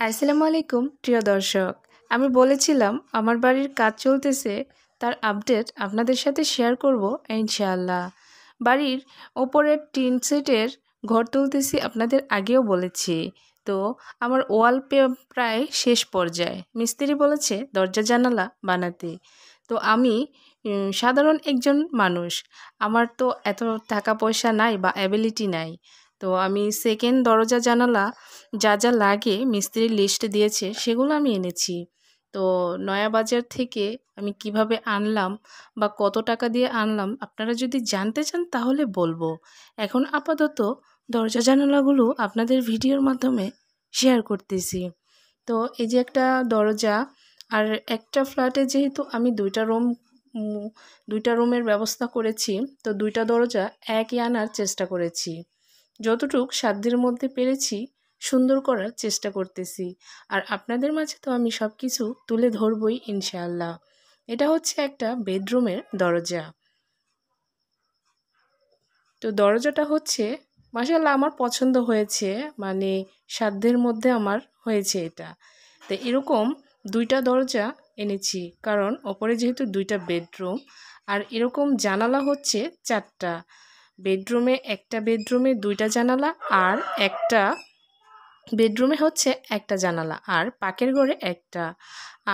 আসসালামু আলাইকুম প্রিয় দর্শক। আমি বলেছিলাম আমার বাড়ির কাজ চলতেছে, তার আপডেট আপনাদের সাথে শেয়ার করব ইনশাআল্লাহ। বাড়ির ওপরের টিন সেটের ঘর তুলতেছি, আপনাদের আগেও বলেছি। তো আমার ওয়াল প্রায় শেষ পর্যায়ে, মিস্ত্রি বলেছে দরজা জানালা বানাতে। তো আমি সাধারণ একজন মানুষ, আমার তো এত টাকা পয়সা নাই বা অ্যাবিলিটি নাই। তো আমি সেকেন্ড দরজা জানালা যা যা লাগে মিস্ত্রির লিস্ট দিয়েছে সেগুলো আমি এনেছি। তো নয়া বাজার থেকে আমি কিভাবে আনলাম বা কত টাকা দিয়ে আনলাম আপনারা যদি জানতে চান তাহলে বলবো। এখন আপাতত দরজা জানালাগুলো আপনাদের ভিডিওর মাধ্যমে শেয়ার করতেছি। তো এই যে একটা দরজা, আর একটা ফ্ল্যাটে যেহেতু আমি দুইটা রুমের ব্যবস্থা করেছি, তো দুইটা দরজা একই আনার চেষ্টা করেছি। যতটুক সাধ্যের মধ্যে পেরেছি সুন্দর করার চেষ্টা করতেছি। আর আপনাদের মাঝে তো আমি সব কিছু তুলে ধরবই ইনশাআল্লাহ। এটা হচ্ছে একটা বেডরুমের দরজা। তো দরজাটা হচ্ছে মাশাআল্লাহ আমার পছন্দ হয়েছে, মানে সাধ্যের মধ্যে আমার হয়েছে এটা। তো এরকম দুইটা দরজা এনেছি, কারণ ওপরে যেহেতু দুইটা বেডরুম, আর এরকম জানালা হচ্ছে চারটা। একটা বেডরুমে দুইটা জানালা, আর একটা বেডরুমে হচ্ছে একটা জানালা, আর পাকের ঘরে একটা।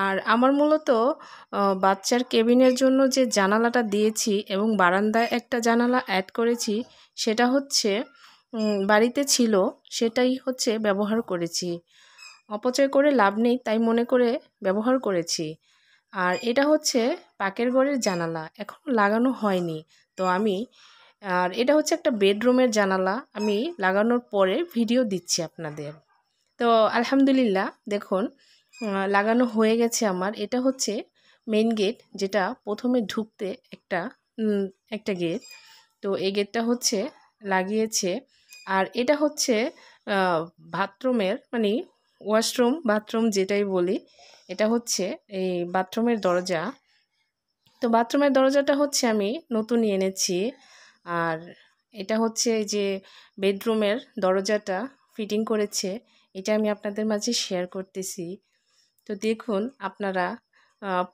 আর আমার মূলত বাচ্চার কেবিনের জন্য যে জানালাটা দিয়েছি এবং বারান্দায় একটা জানালা অ্যাড করেছি, সেটা হচ্ছে বাড়িতে ছিল, সেটাই হচ্ছে ব্যবহার করেছি। অপচয় করে লাভ নেই তাই মনে করে ব্যবহার করেছি। আর এটা হচ্ছে পাকের ঘরের জানালা, এখনও লাগানো হয়নি। তো আর এটা হচ্ছে একটা বেডরুমের জানালা, আমি লাগানোর পরে ভিডিও দিচ্ছি আপনাদের। তো আলহামদুলিল্লাহ দেখুন, লাগানো হয়ে গেছে আমার। এটা হচ্ছে মেইন গেট, যেটা প্রথমে ঢুকতে একটা গেট। তো এই গেটটা হচ্ছে লাগিয়েছে। আর এটা হচ্ছে বাথরুমের, মানে ওয়াশরুম বাথরুম যেটাই বলি, এটা হচ্ছে এই বাথরুমের দরজা। তো বাথরুমের দরজাটা হচ্ছে আমি নতুনই এনেছি। আর এটা হচ্ছে এই যে বেডরুমের দরজাটা ফিটিং করেছে, এটা আমি আপনাদের মাঝে শেয়ার করতেছি। তো দেখুন আপনারা,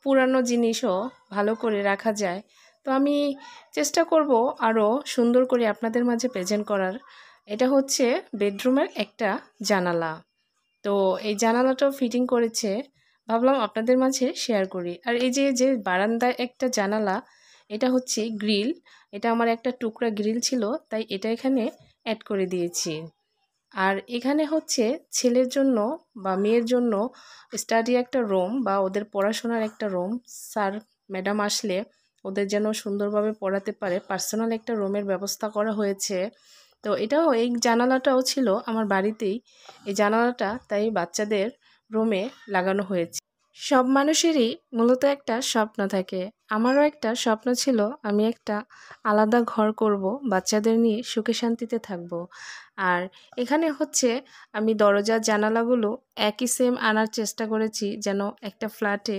পুরানো জিনিসও ভালো করে রাখা যায়। তো আমি চেষ্টা করব আরও সুন্দর করে আপনাদের মাঝে প্রেজেন্ট করার। এটা হচ্ছে বেডরুমের একটা জানালা। তো এই জানালাটাও ফিটিং করেছে, ভাবলাম আপনাদের মাঝে শেয়ার করি। আর এই যে বারান্দায় একটা জানালা, এটা হচ্ছে গ্রিল। এটা আমার একটা টুকরা গ্রিল ছিল, তাই এটা এখানে অ্যাড করে দিয়েছি। আর এখানে হচ্ছে ছেলের জন্য বা মেয়ের জন্য স্টাডি একটা রুম বা ওদের পড়াশোনার একটা রুম। স্যার ম্যাডাম আসলে ওদের যেন সুন্দরভাবে পড়াতে পারে, পার্সোনাল একটা রুমের ব্যবস্থা করা হয়েছে। তো এই জানালাটাও ছিল আমার বাড়িতেই, এই জানালাটা তাই বাচ্চাদের রুমে লাগানো হয়েছে। সব মানুষেরই মূলত একটা স্বপ্ন থাকে, আমারও একটা স্বপ্ন ছিল আমি একটা আলাদা ঘর করব, বাচ্চাদের নিয়ে সুখে শান্তিতে থাকব। আর এখানে হচ্ছে আমি দরজা জানালাগুলো একই সেম আনার চেষ্টা করেছি, যেন একটা ফ্ল্যাটে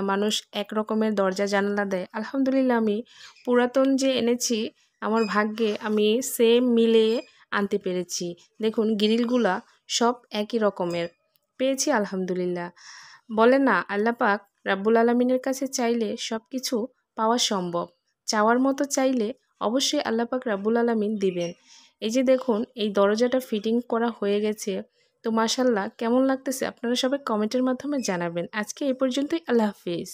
মানুষ এক রকমের দরজা জানালা দেয়। আলহামদুলিল্লাহ আমি পুরাতন যে এনেছি আমার ভাগ্যে আমি সেম মিলিয়ে আনতে পেরেছি। দেখুন গ্রিলগুলা সব একই রকমের পেয়েছি আলহামদুলিল্লাহ। বলে না আল্লাহ পাক রাব্বুল আলামিনের কাছে চাইলে সব কিছু পাওয়া সম্ভব, চাওয়ার মতো চাইলে অবশ্যই আল্লাহ পাক রাব্বুল আলামিন দিবেন। এই যে দেখুন এই দরজাটা ফিটিং করা হয়ে গেছে। তো মাশাল্লাহ কেমন লাগতেছে আপনারা সবাই কমেন্টের মাধ্যমে জানাবেন। আজকে এই পর্যন্তই, আল্লাহ হাফিজ।